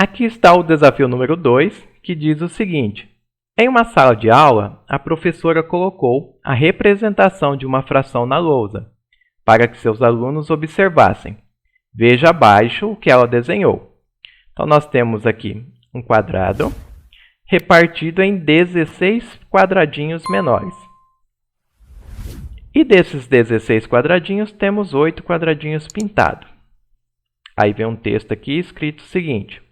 Aqui está o desafio número 2, que diz o seguinte. Em uma sala de aula, a professora colocou a representação de uma fração na lousa, para que seus alunos observassem. Veja abaixo o que ela desenhou. Então, nós temos aqui um quadrado repartido em 16 quadradinhos menores. E desses 16 quadradinhos, temos 8 quadradinhos pintados. Aí vem um texto aqui escrito o seguinte.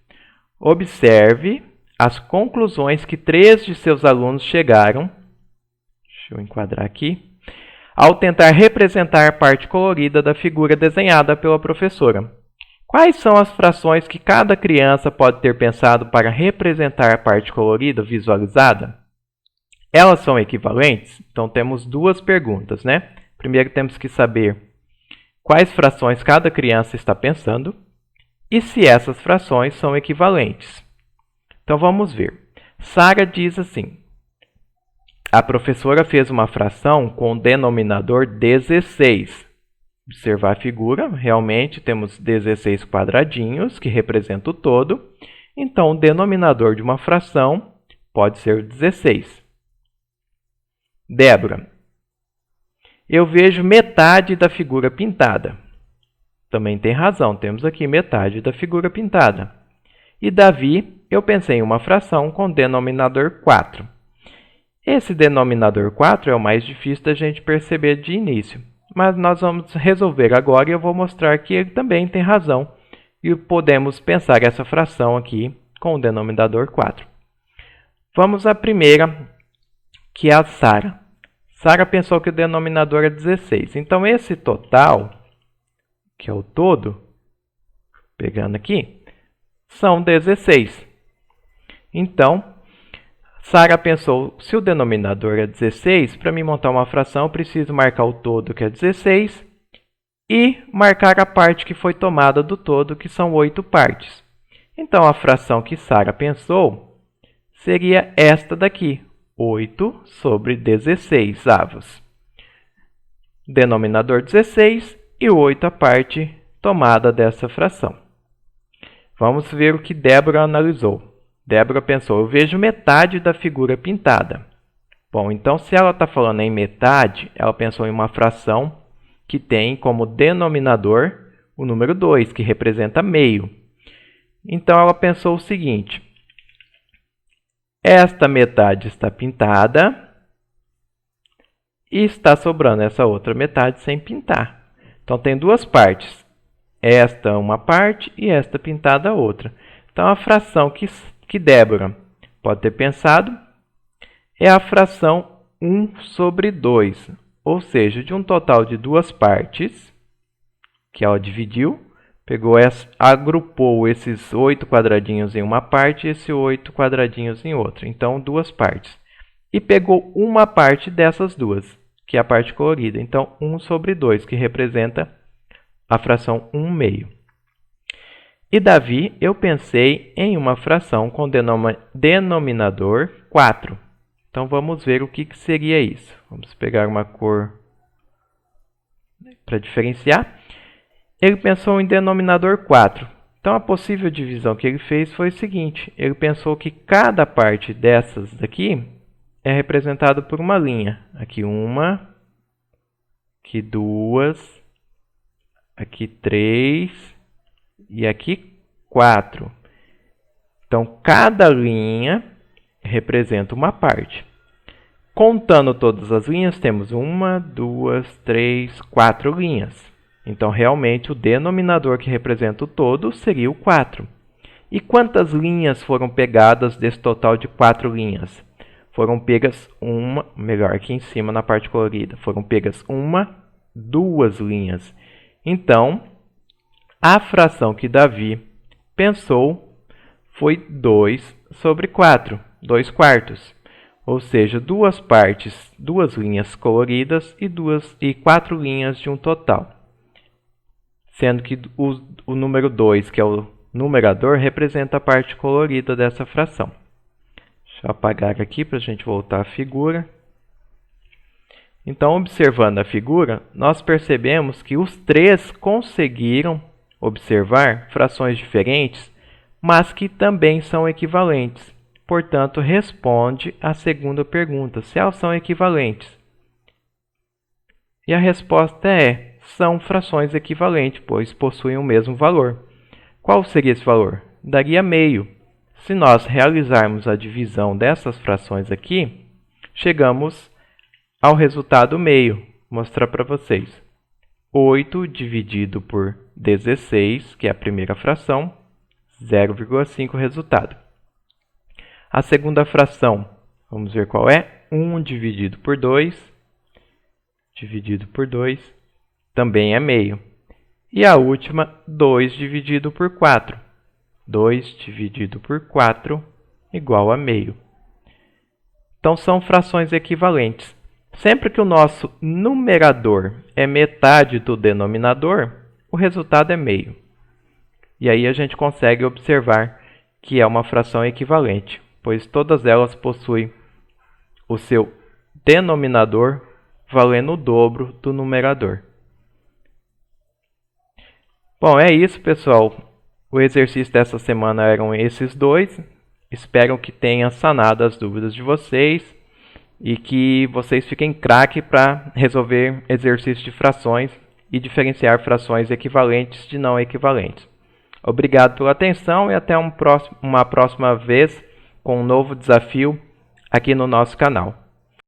Observe as conclusões que 3 de seus alunos chegaram, deixa eu enquadrar aqui, ao tentar representar a parte colorida da figura desenhada pela professora. Quais são as frações que cada criança pode ter pensado para representar a parte colorida visualizada? Elas são equivalentes? Então, temos duas perguntas, né? Primeiro, temos que saber quais frações cada criança está pensando e se essas frações são equivalentes. Então, vamos ver. Sara diz assim. A professora fez uma fração com o denominador 16. Observar a figura, realmente temos 16 quadradinhos que representam o todo. Então, o denominador de uma fração pode ser 16. Débora. Eu vejo metade da figura pintada. Também tem razão, temos aqui metade da figura pintada. E Davi, eu pensei em uma fração com denominador 4. Esse denominador 4 é o mais difícil da gente perceber de início. Mas nós vamos resolver agora e eu vou mostrar que ele também tem razão. E podemos pensar essa fração aqui com o denominador 4. Vamos à primeira, que é a Sara. Sara pensou que o denominador é 16. Então, esse total, que é o todo, pegando aqui, são 16. Então, Sara pensou, se o denominador é 16, para mim montar uma fração, eu preciso marcar o todo, que é 16, e marcar a parte que foi tomada do todo, que são 8 partes. Então, a fração que Sara pensou seria esta daqui, 8 sobre 16 avos. Denominador 16 e 8 a parte tomada dessa fração. Vamos ver o que Débora analisou. Débora pensou, eu vejo metade da figura pintada. Bom, então se ela está falando em metade, ela pensou em uma fração que tem como denominador o número 2, que representa meio. Então ela pensou o seguinte, esta metade está pintada e está sobrando essa outra metade sem pintar. Então tem duas partes, esta uma parte e esta pintada a outra. Então a fração que Débora pode ter pensado é a fração 1 sobre 2, ou seja, de um total de duas partes, que ela dividiu, agrupou esses 8 quadradinhos em uma parte e esses 8 quadradinhos em outra. Então, duas partes. E pegou uma parte dessas duas, que é a parte colorida. Então, 1 sobre 2, que representa a fração 1 meio. E Davi, eu pensei em uma fração com denominador 4. Então, vamos ver o que seria isso. Vamos pegar uma cor para diferenciar. Ele pensou em denominador 4. Então, a possível divisão que ele fez foi o seguinte. Ele pensou que cada parte dessas daqui é representada por uma linha. Aqui uma, aqui duas, aqui 3 e aqui 4. Então, cada linha representa uma parte. Contando todas as linhas, temos 1, 2, 3, 4 linhas. Então, realmente, o denominador que representa o todo seria o 4. E quantas linhas foram pegadas desse total de 4 linhas? Foram pegas aqui em cima na parte colorida, foram pegas 2 linhas. Então, a fração que Davi pensou foi 2 sobre 4, 2 quartos. Ou seja, duas partes, 2 linhas coloridas e 4 linhas de um total. Sendo que o número 2, que é o numerador, representa a parte colorida dessa fração. Deixa eu apagar aqui para a gente voltar à figura. Então, observando a figura, nós percebemos que os 3 conseguiram observar frações diferentes mas que também são equivalentes. Portanto, responde a segunda pergunta, se elas são equivalentes. E a resposta é, são frações equivalentes, pois possuem o mesmo valor. Qual seria esse valor? Daria meio. Se nós realizarmos a divisão dessas frações aqui, chegamos ao resultado meio. Vou mostrar para vocês. 8 dividido por 16, que é a primeira fração, 0,5 resultado. A segunda fração, vamos ver qual é? 1 dividido por 2, também é meio. E a última, 2 dividido por 4. 2 dividido por 4 igual a meio. Então, são frações equivalentes. Sempre que o nosso numerador é metade do denominador, o resultado é meio. E aí a gente consegue observar que é uma fração equivalente, pois todas elas possuem o seu denominador valendo o dobro do numerador. Bom, é isso, pessoal. O exercício dessa semana eram esses dois. Espero que tenha sanado as dúvidas de vocês e que vocês fiquem craque para resolver exercícios de frações e diferenciar frações equivalentes de não equivalentes. Obrigado pela atenção e até uma próxima vez com um novo desafio aqui no nosso canal.